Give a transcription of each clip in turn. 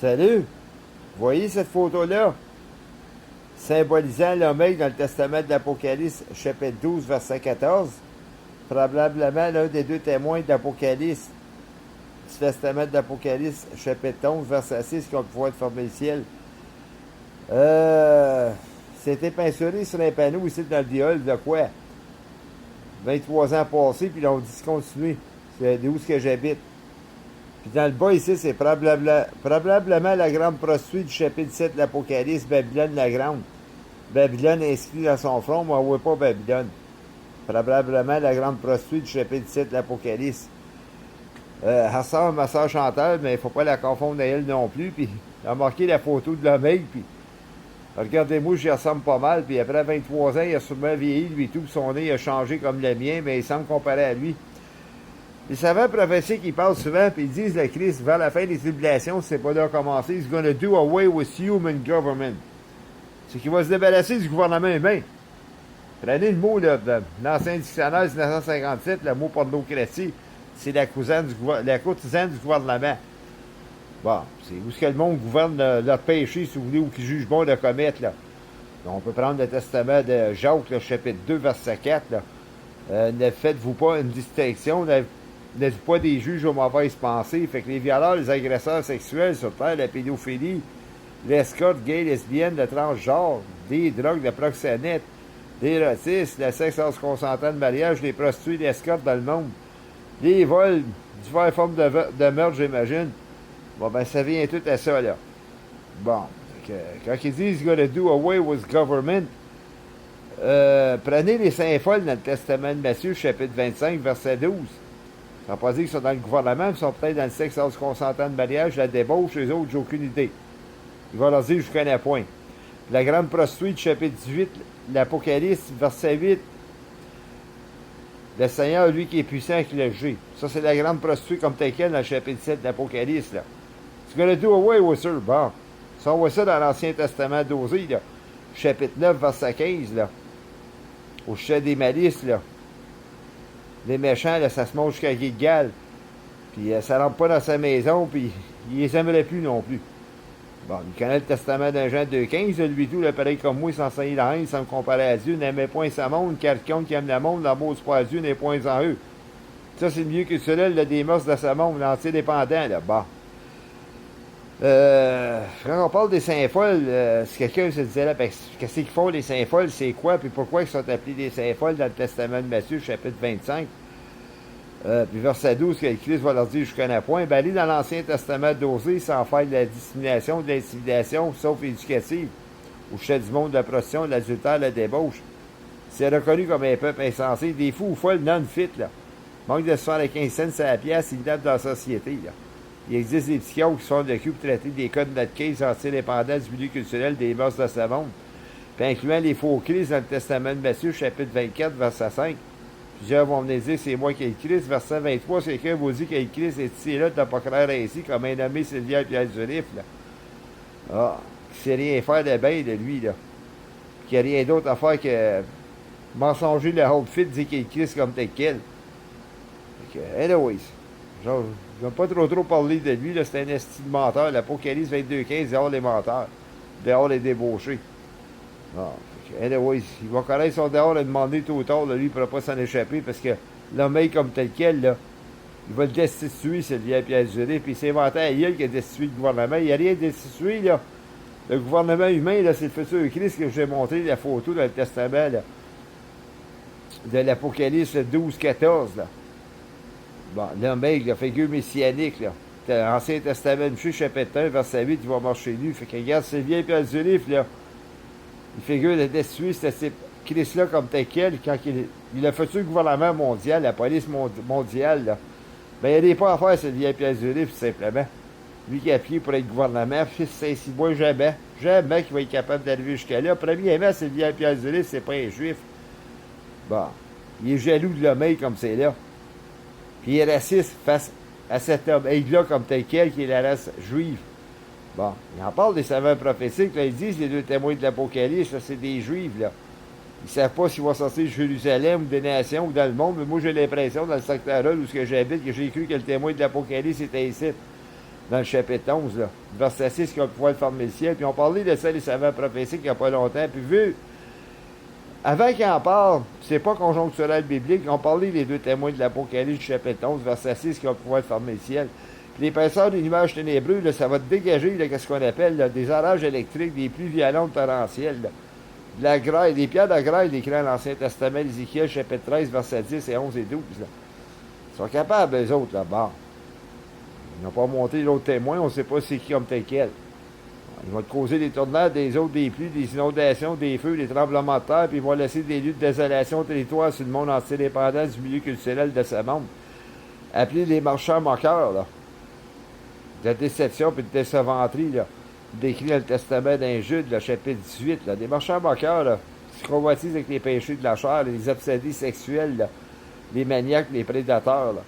Salut! Vous voyez cette photo-là? Symbolisant l'Omega dans le Testament de l'Apocalypse, chapitre 12, verset 14. Probablement l'un des deux témoins de l'Apocalypse, du Testament de l'Apocalypse, chapitre 11, verset 6, qu'on peut voir de former le ciel. C'était peinturé sur un panneau ici dans le viol de quoi? 23 ans passés, puis ils ont discontinué. C'est d'où ce que j'habite. Puis dans le bas ici, c'est probablement la grande prostituée du chapitre 7 de l'Apocalypse, Babylone la grande. Babylone inscrit dans son front, mais on ne voit pas Babylone. Probablement la grande prostituée du chapitre 7 de l'Apocalypse. Elle ressemble à ma soeur Chantal, mais il ne faut pas la confondre à elle non plus. Puis elle a marqué la photo de l'Omega, puis regardez-moi, j'y ressemble pas mal. Puis après 23 ans, il a sûrement vieilli, lui tout. Son nez a changé comme le mien, mais il semble comparer à lui. Les savants prophétiques, ils parlent souvent, puis ils disent le Christ, vers la fin des tribulations, si c'est pas là commencer, he's gonna do away with human government. C'est qu'il va se débarrasser du gouvernement humain. Prenez le mot là, de l'ancien dictionnaire 1957, le mot pornocratie, c'est la courtisane du gouvernement. Bon, c'est où est-ce que le monde gouverne leur péché, si vous voulez, ou qui juge bon de commettre, là. Donc, on peut prendre le testament de Jacques, là, chapitre 2, verset 4, là. Ne faites-vous pas une distinction, n'êtes-vous pas des juges aux mauvaises pensées. Fait que les violeurs, les agresseurs sexuels sur terre, la pédophilie, l'escorte gay, lesbienne, le transgenre, des drogues, le proxénète, des racistes, le sexe hors consentant de mariage, les prostituées, l'escorte dans le monde, les vols, diverses formes de meurtre, j'imagine. Bon, ben, ça vient tout à ça, là. Bon, quand ils disent « gonna do away with government », prenez les saints folles dans le Testament de Matthieu, chapitre 25, verset 12. Ça ne veut pas dire qu'ils sont dans le gouvernement, ils sont peut-être dans le sexe hors consentant de mariage, la débauche, les autres, j'ai aucune idée. Il va leur dire, je connais point. La grande prostituée, chapitre 18, l'Apocalypse, verset 8. Le Seigneur, lui qui est puissant, qui l'a jugé. Ça, c'est la grande prostituée comme telle quelle dans le chapitre 7 de l'Apocalypse, là. C'est gonna do away with her. Bon. Si on voit ça dans l'Ancien Testament d'Osée, là. Chapitre 9, verset 15, là. Au chef des malices, là. Les méchants, là, ça se monte jusqu'à Gilgal. Puis ça rentre pas dans sa maison, puis il les aimerait plus non plus. Bon, il connaît le testament d'un Jean 2,15, lui tout, là, pareil comme moi, il s'enseigne la haine, sans me comparer à Dieu, n'aimait point sa monde, car quelqu'un qui aime le monde, l'amour c'est pas à Dieu, n'est point en eux. Ça, c'est mieux que cela, là, des mœurs de sa monde, l'entier dépendant, là, bon. Quand on parle des saints folles, si quelqu'un se disait là, ben, qu'est-ce qu'ils font les saints folles, c'est quoi, puis pourquoi ils sont appelés des saints folles dans le testament de Matthieu, chapitre 25, puis verset 12, que le Christ va leur dire, je connais point, ben allez dans l'Ancien Testament d'Osée sans faire de la discrimination, de l'intimidation, sauf éducative, au chef du monde, de la prostitution, de l'adultère, de la débauche. C'est reconnu comme un peuple insensé, des fous ou folles non-fit, là. Manque de se faire les 15 cents à la pièce, ils tapent dans la société, là. Il existe des psychiatres qui sont de cul pour traiter des codes de notre case anti-indépendants du milieu culturel des mœurs de ce monde, puis incluant les faux Christ dans le Testament de Matthieu, chapitre 24, verset 5. Plusieurs vont venir dire c'est moi qui ai le Christ. Verset 23, c'est quelqu'un vous dit que le Christ est ici et là, t'as pas clair ainsi, comme un nommé Sylvia et Pierre Durif, là. Ah, qui sait rien faire de bien de lui, là. Qui a rien d'autre à faire que mensonger le outfit, dire qu'il est le Christ comme tel quel. Fait que, anyways, genre, je ne vais pas trop parler de lui, là, c'est un esti de menteur. L'Apocalypse 22,15, dehors les menteurs, dehors les débauchés. Ah, anyways, il va connaître son dehors et demander tôt ou tard, là, lui, il ne pourra pas s'en échapper parce que l'homme comme tel quel, là, il va le destituer, Sylvia Pierre Juré, puis c'est inventé à elle qui a destitué le gouvernement. Il n'y a rien destitué, là. Le gouvernement humain, là, c'est le futur Christ que j'ai montré la photo dans le Testament, là, de l'Apocalypse 12-14, là. Bon, l'homme, la figure messianique, là. L'Ancien Testament, chapitre 1, verset 8, il va marcher nu. Fait que regarde Sylvia Pierre Juré, là. Il figure de destituer ce Christ-là comme tel quel, quand il a fait le gouvernement mondial, la police mondiale, là. Ben, il n'y a des pas à faire, Sylvia Pierre Juré, tout simplement. Lui qui a appuyé pour être gouvernement, fils Saint-Cybois, jamais qu'il va être capable d'arriver jusqu'à là. Premièrement, Sylvia Pierre Juré, c'est pas un juif. Bon, il est jaloux de l'homme comme c'est là. Puis il est raciste face à cet homme-là comme tel quel, qui est la race juive. Bon, il en parle des savants prophétiques, là, ils disent, les deux témoins de l'Apocalypse, là, c'est des Juifs, là. Ils ne savent pas s'ils vont sortir de Jérusalem ou des nations ou dans le monde, mais moi j'ai l'impression, dans le secteur où j'habite, que j'ai cru que le témoin de l'Apocalypse était ici. dans le chapitre 11, là. Verset 6, qui va pouvoir fermer le ciel. Puis on parlait de ça, les savants prophétiques, il n'y a pas longtemps. Puis vu, avant qu'ils en parlent, c'est pas conjoncturel biblique, ils ont parlé des deux témoins de l'Apocalypse du chapitre 11, verset 6, qui va pouvoir fermer le ciel. Puis l'épaisseur des nuages ténébreux, là, ça va dégager ce qu'on appelle là, des orages électriques, des pluies violentes torrentielles. Là. De la graille, des pierres de graille décrites dans l'Ancien Testament, Ézéchiel, chapitre 13, verset 10 et 11 et 12. Là. Ils sont capables, eux autres, là-bas. Ils n'ont pas monté l'autre témoin, on ne sait pas c'est qui comme tel quel. Ils vont te causer des tornades, des eaux, des pluies, des inondations, des feux, des tremblements de terre, puis ils vont laisser des lieux de désolation au territoire sur le monde entier dépendant du milieu culturel de ce monde. Appelés les marchands moqueurs, là. De déception et de décevanterie, là. Décrit dans le Testament d'un Jude, le chapitre 18, là. Des marchands moqueurs, là, qui convoitisent avec les péchés de la chair, les obsédés sexuels, là. Les maniaques, les prédateurs, là.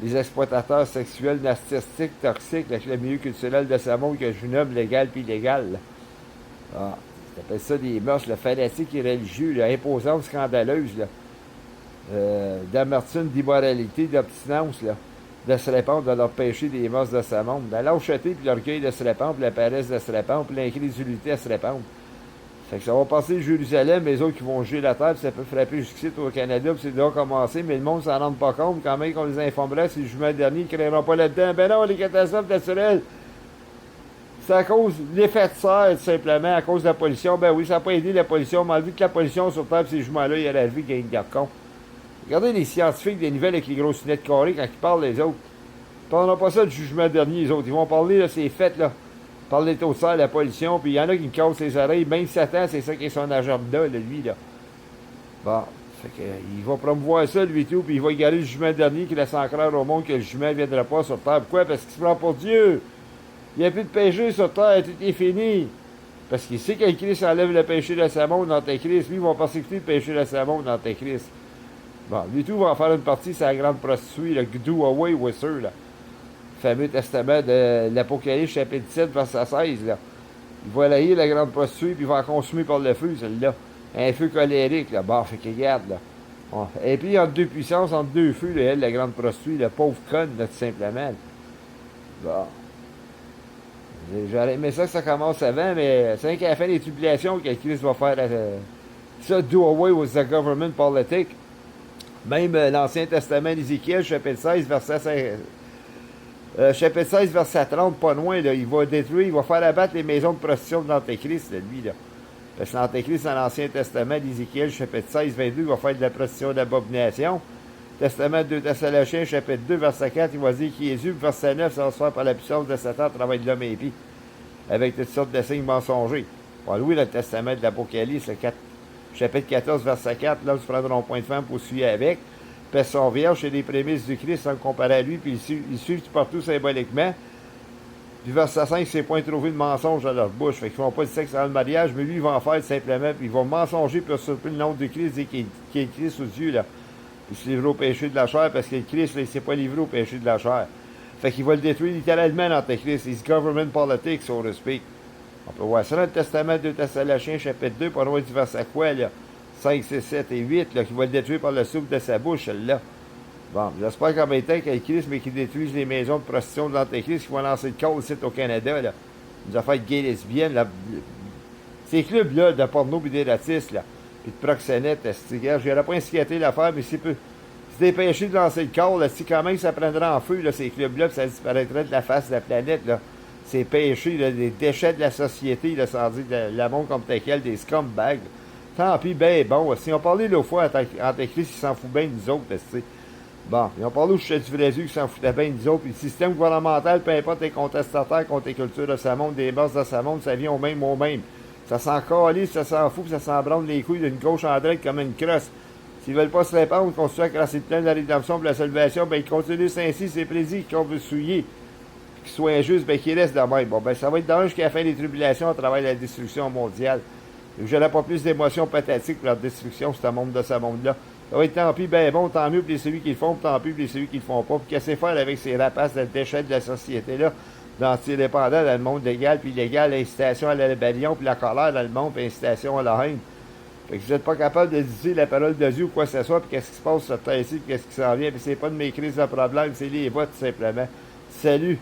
Les exploitateurs sexuels narcissiques, toxiques, avec le milieu culturel de ce monde que je nomme légal puis illégal. Là. Ah, t'appelles ça des mœurs, le fanatique et religieux, là, imposante, scandaleuse, là. D'amertume, d'immoralité, d'obstinence, là, de se répandre dans leur péché des mœurs de ce monde. La lâcheté puis l'orgueil de se répandre, puis la paresse de se répandre, puis l'incrédulité à se répandre. Fait que ça va passer Jérusalem, les autres qui vont juger la terre, puis ça peut frapper jusqu'ici au Canada, puis c'est déjà commencé, mais le monde s'en rend pas compte. Quand même qu'on les informerait, si le jugement dernier, ils ne créeront pas là-dedans. Ben non, les catastrophes naturelles, c'est à cause de l'effet de serre, tout simplement, à cause de la pollution. Ben oui, ça n'a pas aidé la pollution, malgré que la pollution sur terre, ces jugements-là, il y a la vie qui a une garde con. Regardez les scientifiques des nouvelles avec les grosses lunettes carrées quand ils parlent les autres. Ils ne parleront pas ça du jugement dernier, les autres. Ils vont parler de ces fêtes, là. Parle des taux de serre, la pollution, puis il y en a qui me cassent les oreilles. Même Satan, c'est ça qui est son agenda, là, lui, là. Bon, fait que, il va promouvoir ça, lui, tout, puis il va égarer le jugement dernier, qu'il laisse en croire au monde que le jugement ne viendra pas sur terre. Pourquoi? Parce qu'il se prend pour Dieu. Il n'y a plus de péché sur terre, tout est fini. Parce qu'il sait que Christ enlève le péché de sa monde dans tes Christ. Lui, il va persécuter le péché de sa monde dans tes Christ. Bon, lui, tout va en faire une partie, c'est la grande prostituée, le do away with her, là. Fameux testament de l'Apocalypse, chapitre 7, verset 16. Là. Il va lailler la grande prostituée, puis il va en consumer par le feu, celle-là. Un feu colérique, là. Bon, fait qu'il regarde, là. Bon. Et puis, entre deux puissances, entre deux feux, là, elle, la grande prostituée, le pauvre conne, là, tout simplement. Bon. J'aurais aimé ça que ça commence avant, mais c'est qu'à la fin des tribulations que Christ va faire ça, do away with the government politic. Même l'Ancien Testament d'Ézéchiel, chapitre 16, verset 16. Chapitre 16, verset 30, pas loin, là, il va détruire, il va faire abattre les maisons de prostitution de l'Antéchrist, lui, là. Parce que l'Antéchrist, dans l'Ancien Testament d'Ézéchiel, chapitre 16, 22, il va faire de la prostitution d'abomination. Testament de 2 Thessaloniciens, chapitre 2, verset 4, il va dire que Jésus, verset 9, ça va se faire par la puissance de Satan à travers de l'homme impie, avec toutes sortes de signes mensongers. Bon, oui, le Testament de l'Apocalypse, chapitre 14, verset 4, là, ils prendront point de femme pour suivre avec. Personne vierge, c'est les prémices du Christ sans le comparer à lui, puis ils suivent partout symboliquement. Puis verset 5, c'est point trouvé de mensonge dans leur bouche. Fait qu'ils ne font pas de sexe dans le mariage, mais lui, il va en faire simplement, puis ils vont mensonger pour usurper le nom du Christ, et qui est Christ aux yeux, là. Il se livre au péché de la chair, parce que le Christ, là, il ne s'est pas livré au péché de la chair. Fait qu'il va le détruire littéralement dans tes Christ. It's government politics, so to speak. On peut voir ça dans le Testament de Thessaloniciens, chapitre 2, pas loin du verset quoi, là. 5, 6, 7 et 8, là, qui va le détruire par le souffle de sa bouche, celle-là. Bon, j'espère qu'en même temps qu'il y a Christ, mais qu'il détruise les maisons de prostitution de l'Antéchrist qui vont lancer le code ici au Canada, là. Des affaires gay lesbiennes, là. Ces clubs-là de porno et d'érotisme, là, puis de proxénètes, je n'aurais pas instigaté l'affaire, mais c'est dépêché de lancer le corps, là, si quand même ça prendrait en feu, là, ces clubs-là, puis ça disparaîtrait de la face de la planète, là. C'est péché, là, des déchets de la société, là, sans dire de la monde comme tel quel, des scumbags. Tant pis, ben bon. Si on parlait l'autre fois, Antéchrist, il s'en fout bien de nous autres, tu sais. Bon, ils ont parlé au chef du vrai Dieu qui s'en foutait bien de nous autres. Puis le système gouvernemental, peu importe les contestataires contre les cultures de sa monde, des mœurs de sa monde, ça vient au même, au même. Ça s'en calisse, ça s'en fout, puis ça s'en branle les couilles d'une gauche en droite comme une crosse. S'ils veulent pas se répandre, qu'on soit crasser le plein de la rédemption et de la salvation, ben ils continuent ainsi, c'est prédit qu'on veut souiller. Qu'ils soient injustes, ben qu'ils restent de même. Bon, ben ça va être dans jusqu'à la fin des tribulations à travers la destruction mondiale. Je n'aurai pas plus d'émotions pathétiques pour leur destruction, ce monde de ce monde-là. Ça va être tant pis, ben bon, tant mieux pour celui qui le font, tant pis pour celui qui le font pas. Puis qu'est-ce que faire avec ces rapaces de déchets de la société-là, d'anti-indépendants dans le monde légal puis illégal, l'incitation à la rébellion, puis la colère dans le monde, puis l'incitation à la haine. Fait que vous n'êtes pas capable de dire la parole de Dieu ou quoi que ce soit, puis qu'est-ce qui se passe sur terre ici, puis qu'est-ce qui s'en vient, puis c'est pas de mes crises de problème, c'est les votes, tout simplement. Salut!